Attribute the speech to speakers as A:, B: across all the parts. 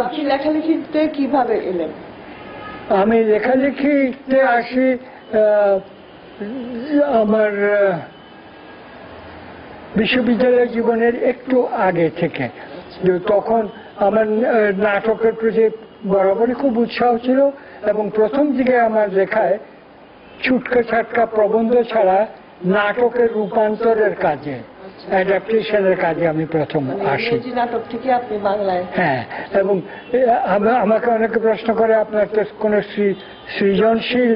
A: আপনি লেখালেখিতে কিভাবে এলেন?
B: আমি লেখালেখিতে আসি আমার বিশ্ববিদ্যালয় জীবনের একটু আগে থেকে। তখন আমার নাটকের প্রতি বরাবরই খুব উৎসাহ ছিল এবং প্রথম দিকে আমার লেখায় ছুটকা ছাটকা প্রবন্ধ ছাড়া নাটকের রূপান্তরের কাজে, অ্যাডাপ্টেশনের কাজে আমি প্রথম আসি।
A: নাটক থেকে আপনি বাংলায়?
B: হ্যাঁ, এবং আমাকে অনেকে প্রশ্ন করে আপনার তো কোনো সৃজনশীল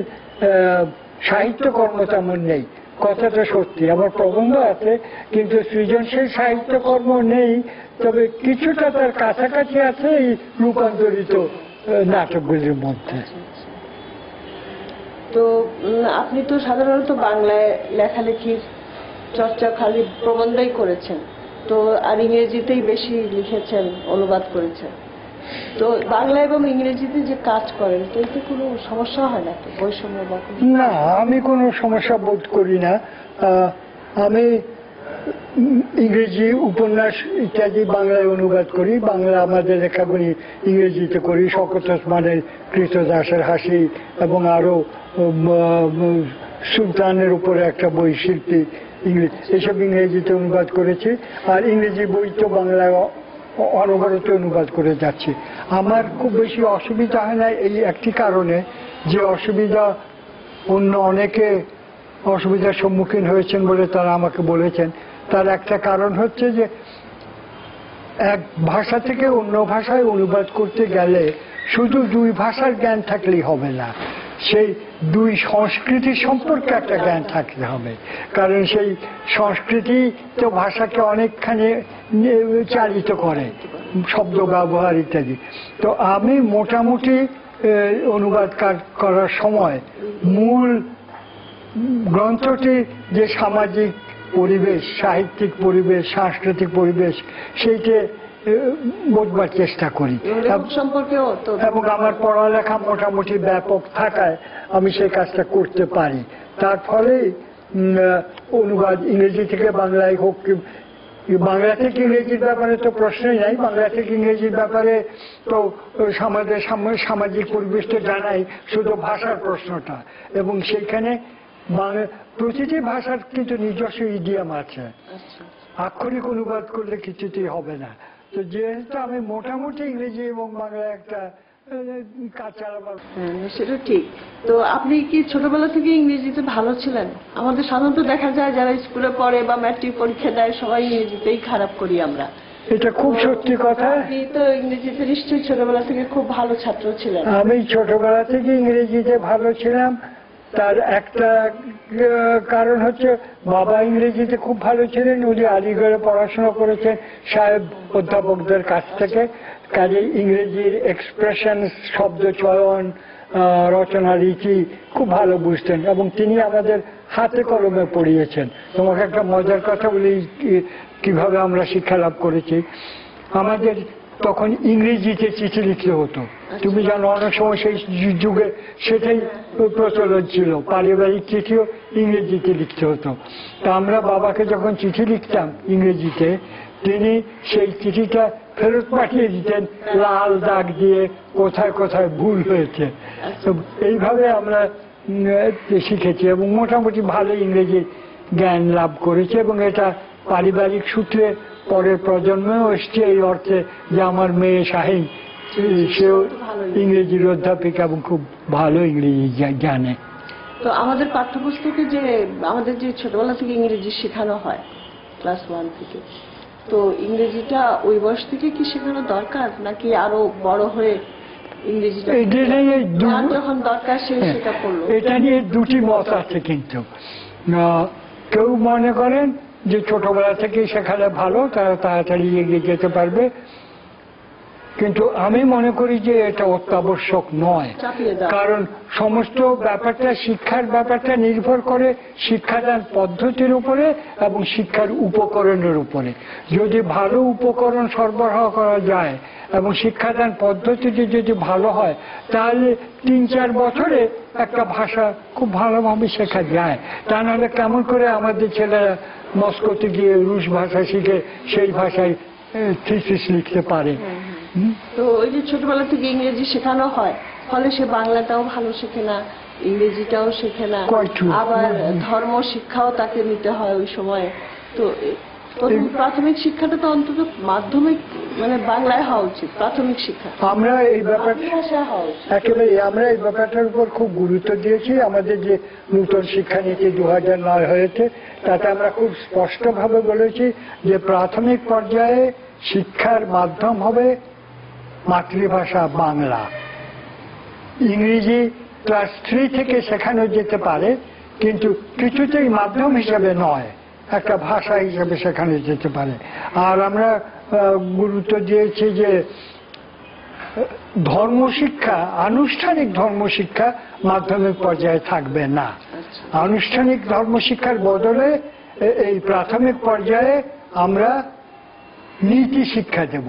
B: সাহিত্যকর্ম তেমন নেই। কথাটা সত্যি, আমার প্রবন্ধ আছে কিন্তু সৃজনশীল সাহিত্যকর্ম নেই, তবে কিছুটা তার কাছাকাছি আছে এই রূপান্তরিত নাটকগুলির মধ্যে।
A: তো আপনি তো সাধারণত বাংলায় লেখালেখির চর্চা খালি প্রবন্ধই করেছেন, তো আর ইংরেজিতেই বেশি লিখেছেন, অনুবাদ করেছেন। তো বাংলা এবং ইংরেজিতে যে কাজ করেন, তো এতে কোনো সমস্যা হয় না? বৈষম্য বা?
B: না, আমি কোনো সমস্যা বোধ করি না। আমি ইংরেজি উপন্যাস ইত্যাদি বাংলায় অনুবাদ করি, বাংলা আমাদের লেখাগুলি ইংরেজিতে করি। শওকত ওসমানের কৃতদাসের হাসি এবং আরো সুলতানের উপরে একটা বই শিল্পী, এসব ইংরেজিতে অনুবাদ করেছি। আর ইংরেজি বই তো বাংলায় অনবরত অনুবাদ করে যাচ্ছি। আমার খুব বেশি অসুবিধা হয় না এই একটি কারণে, যে অসুবিধা অন্য অনেকে অসুবিধার সম্মুখীন হয়েছেন বলে তারা আমাকে বলেছেন। তার একটা কারণ হচ্ছে যে এক ভাষা থেকে অন্য ভাষায় অনুবাদ করতে গেলে শুধু দুই ভাষার জ্ঞান থাকলেই হবে না, সেই দুই সংস্কৃতি সম্পর্কে একটা জ্ঞান থাকতে হবে। কারণ সেই সংস্কৃতি তো ভাষাকে অনেকখানি চালিত করে, শব্দ ব্যবহার ইত্যাদি। তো আমি মোটামুটি অনুবাদ করার সময় মূল গ্রন্থটি যে সামাজিক পরিবেশ, সাহিত্যিক পরিবেশ, সাংস্কৃতিক পরিবেশ, সেইটা বোঝবার চেষ্টা করি। এবং আমার পড়ালেখা মোটামুটি ব্যাপক থাকায় আমি সেই কাজটা করতে পারি। তার ফলে অনুবাদ ইংরেজি থেকে বাংলায় হোক, বাংলা থেকে ইংরেজির ব্যাপারে তো প্রশ্নই নাই। বাংলা থেকে ইংরেজির ব্যাপারে তো আমাদের সামাজিক পরিবেশ তো জানাই, শুধু ভাষার প্রশ্নটা। এবং সেইখানে প্রতিটি ভাষার কিন্তু নিজস্ব ইডিয়াম আছে, আক্ষরিক অনুবাদ করলে কিছুতেই হবে না। তো যেহেতু আমি মোটামুটি ইংরেজি এবং বাংলা একটা কাজ চালাবার।
A: সেটা ঠিক। তো আপনি কি ছোটবেলা থেকে ইংরেজিতে ভালো ছিলেন? আমাদের সাধারণত দেখা যায় যারা স্কুলে পড়ে বা ম্যাট্রিক পরীক্ষা দেয় সবাই ইংরেজিতেই খারাপ করি আমরা।
B: এটা খুব সত্যি কথা।
A: আপনি তো ইংরেজিতে নিশ্চয়ই ছোটবেলা থেকে খুব ভালো ছাত্র ছিলেন।
B: আমি ছোটবেলা থেকে ইংরেজিতে ভালো ছিলাম। তার একটা কারণ হচ্ছে বাবা ইংরেজিতে খুব ভালো ছিলেন, উনি আলিগড়ে পড়াশোনা করেছেন সাহেব অধ্যাপকদের কাছ থেকে। কাজে ইংরেজির এক্সপ্রেশন, শব্দ চয়ন, রচনা রীতি খুব ভালো বুঝতেন এবং তিনি আমাদের হাতে কলমে পড়িয়েছেন। তোমাকে একটা মজার কথা বলি কিভাবে আমরা শিক্ষা লাভ করেছি। আমাদের তখন ইংরেজিতে চিঠি লিখতে হতো। তুমি জানো অনেক সময় সেই যুগে সেটাই প্রচলন ছিল, পারিবারিক চিঠিও ইংরেজিতে লিখতে হতো। তা আমরা বাবাকে যখন চিঠি লিখতাম ইংরেজিতে, তিনি সেই চিঠিটা ফেরত পাঠিয়ে দিতেন লাল দাগ দিয়ে, কোথায় কোথায় ভুল হয়েছে। তো এইভাবে আমরা শিখেছি এবং মোটামুটি ভালো ইংরেজি জ্ঞান লাভ করেছি। এবং এটা পারিবারিক সূত্রে পরের প্রজন্মেও এসছে, এই অর্থে যে আমার মেয়ে শাহিন, সেও ইংরেজির অধ্যাপিকা এবং খুব ভালো ইংরেজি জানে।
A: তো আমাদের পাঠ্যপুস্তকে যে আমাদের যে ছোটবেলা থেকে ইংরেজি শেখানো হয় ক্লাস 1 থেকে, তো ইংরেজিটা ওই বয়স থেকে কি শেখানো দরকার, নাকি আরো বড় হয়ে ইংরেজিটা যখন দরকার সেটা করলো?
B: এটা নিয়ে দুটি মত আছে। কিন্তু কেউ মনে করেন যে ছোটবেলা থেকে শেখালে ভালো, তারা তাড়াতাড়ি এগিয়ে যেতে পারবে, কিন্তু আমি মনে করি যে এটা অত্যাবশ্যক নয়। কারণ সমস্ত ব্যাপারটা, শিক্ষার ব্যাপারটা নির্ভর করে শিক্ষাদান পদ্ধতির উপরে এবং শিক্ষার উপকরণের উপরে। যদি ভালো উপকরণ সরবরাহ করা যায় এবং শিক্ষাদান পদ্ধতিটি যদি ভালো হয়, তাহলে 3-4 বছরে একটা ভাষা খুব ভালোভাবে শেখা যায়। তা নাহলে কেমন করে আমাদের ছেলেরা মস্কোতে গিয়ে রুশ ভাষা শিখে সেই ভাষায় থিসিস লিখতে পারে?
A: তো ওই যে ছোটবেলা থেকে ইংরেজি শেখানো হয়, ফলে সে বাংলাটাও ভালো শেখে না, ইংরেজিটাও শেখে না,
B: Quite true.
A: আবার ধর্ম শিক্ষাও তাকে নিতে হয় ওই সময়। তো প্রথম প্রাথমিক শিক্ষাটা তো অন্তত মাধ্যমিক মানে বাংলায় হওয়া উচিত, প্রাথমিক শিক্ষা
B: আমরা এই ব্যাপারটা
A: মাতৃভাষায় হওয়া উচিত।
B: একেবারে আমরা এই ব্যাপারটার উপর খুব গুরুত্ব দিয়েছি। আমাদের যে নূতন শিক্ষানীতি 2009 হয়েছে তাতে আমরা খুব স্পষ্টভাবে বলেছি যে প্রাথমিক পর্যায়ে শিক্ষার মাধ্যম হবে মাতৃভাষা বাংলা। ইংরেজি ক্লাস 3 থেকে শেখানো যেতে পারে, কিন্তু কিছুতেই মাধ্যম হিসাবে নয়, একটা ভাষা হিসাবে শেখানো যেতে পারে। আর আমরা গুরুত্ব দিয়েছি যে ধর্মশিক্ষা, আনুষ্ঠানিক ধর্মশিক্ষা মাধ্যমিক পর্যায়ে থাকবে না। আনুষ্ঠানিক ধর্মশিক্ষার বদলে এই প্রাথমিক পর্যায়ে আমরা নীতি শিক্ষা দেব,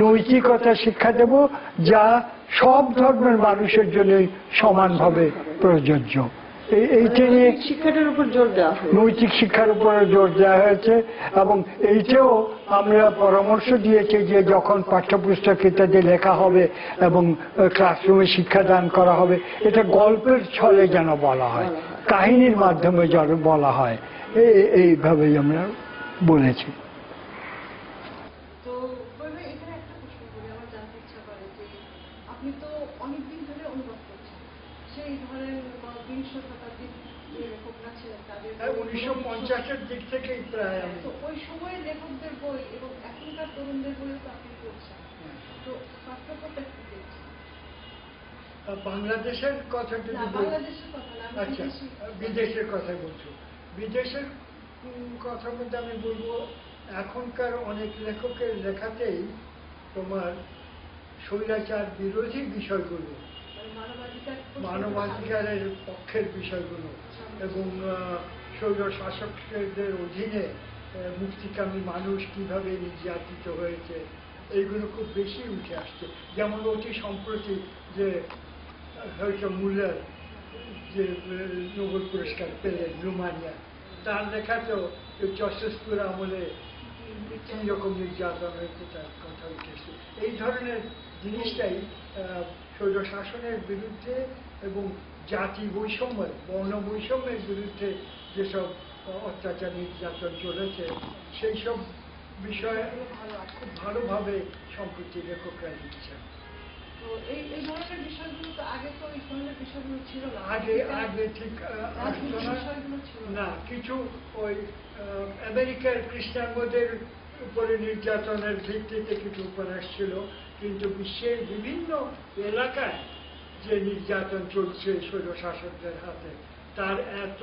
B: নৈতিকতা শিক্ষা দেব, যা সব ধর্মের মানুষের জন্যই সমানভাবে প্রযোজ্য। এইটা নিয়ে
A: শিক্ষাটার উপর জোর দেওয়া হয়,
B: নৈতিক শিক্ষার উপরে জোর দেওয়া হয়েছে। এবং এইটাও আমরা পরামর্শ দিয়েছি যে যখন পাঠ্যপুস্তক ইত্যাদি লেখা হবে এবং ক্লাসরুমে শিক্ষাদান করা হবে, এটা গল্পের ছলে যেন বলা হয়, কাহিনীর মাধ্যমে যেন বলা হয়, এইভাবেই আমরা বলেছি।
C: তো এখানে একটা প্রশ্ন করি, আমার জানতে ইচ্ছা করে যে আপনি তো অনেকদিন ধরে অনুবাদ করছেন, সেই ধরেন 20 শতাব্দীর যে লেখকরা ছিলেন তাদের
B: 1950-এর দিক থেকেই প্রায়
C: তো ওই সময়ের লেখকদের বই এবং এখনকার তরুণদের বইও তো আপনি পড়ছেন, তো পার্থক্যটা কি দেখছেন?
B: বাংলাদেশের কথা যদি
C: বাংলাদেশের কথা না,
B: আচ্ছা, বিদেশের কথা বলছো। বিদেশের কথার মধ্যে আমি বলবো এখনকার অনেক লেখকের লেখাতেই তোমার স্বৈরাচার বিরোধী বিষয়গুলো, মানবাধিকারের পক্ষের বিষয়গুলো এবং স্বৈর শাসকদের অধীনে মুক্তিকামী মানুষ কিভাবে নির্যাতিত হয়েছে, এইগুলো খুব বেশি উঠে আসছে। যেমন অতি সম্প্রতি যে হয়তো মুলার যে নোবেল পুরস্কার পেলেন রোমানিয়া, তার লেখাতেও চশেস্পুর আমলে কি রকম নির্যাতন হয়েছে তার কথা উঠেছে। এই ধরনের জিনিসটাই স্বৈর শাসনের বিরুদ্ধে এবং জাতি বৈষম্য, বর্ণ বৈষম্যের বিরুদ্ধে যেসব অত্যাচার নির্যাতন চলেছে সেই সব বিষয়ে খুব ভালোভাবে সম্প্রতি লেখকরা লিখছেন।
C: তো এই ধরনের বিষয়গুলো তো আগে তো এই ধরনের বিষয়গুলো ছিল না,
B: আগে ঠিক না। কিছু ওই আমেরিকার খ্রিস্টানদের উপরে নির্যাতনের ভিত্তিতে কিছু উপন্যাস ছিল, কিন্তু বিশ্বের বিভিন্ন এলাকায় যে নির্যাতন চলছে স্বৈর শাসকদের হাতে, তার এত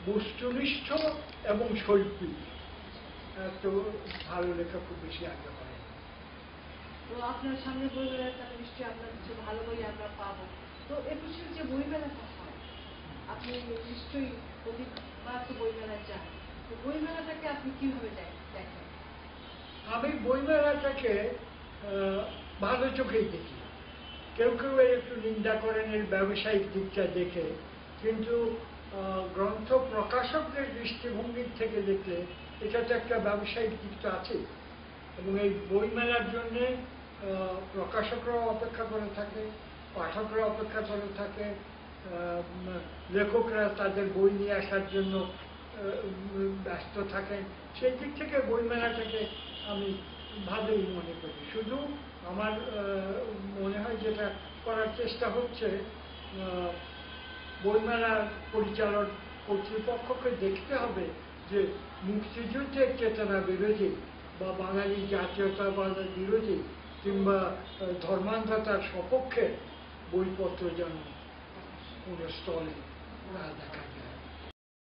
B: বস্তুনিষ্ঠ এবং শৈল্পিক এত ভালো লেখা খুব বেশি আগে হয়।
C: তো আপনার সামনে বই মেলার তাহলে নিশ্চয়ই আপনার কিছু ভালো বই আমরা পাবো। তো একুশের যে বই মেলাটা হয়, আপনি নিশ্চয়ই প্রতিবার তো বই মেলায় যান, তো বই মেলাটাকে আপনি কিভাবে দেখেন?
B: আমি বই মেলাটাকে ভালো চোখেই দেখি। কেউ কেউ এর একটু নিন্দা করেন এর ব্যবসায়িক দিকটা দেখে, কিন্তু গ্রন্থ প্রকাশকদের দৃষ্টিভঙ্গির থেকে দেখলে এটা তো একটা ব্যবসায়িক দিক তো আছে। এবং এই বই মেলার জন্যে প্রকাশকরাও অপেক্ষা করে থাকে, পাঠকরা অপেক্ষা করে থাকে, লেখকরা তাদের বই নিয়ে আসার জন্য ব্যস্ত থাকেন। সেই দিক থেকে বই মেলাটাকে আমি ভালোই মনে করি। শুধু আমার মনে হয় যেটা করার চেষ্টা হচ্ছে, বইমেলার পরিচালক কর্তৃপক্ষকে দেখতে হবে যে মুক্তিযুদ্ধের চেতনা বিরোধী বা বাঙালি জাতীয়তাবাদের বিরোধী কিংবা ধর্মান্ধতার সপক্ষে বইপত্র যেন কোনো স্থলে না দেখা যায়।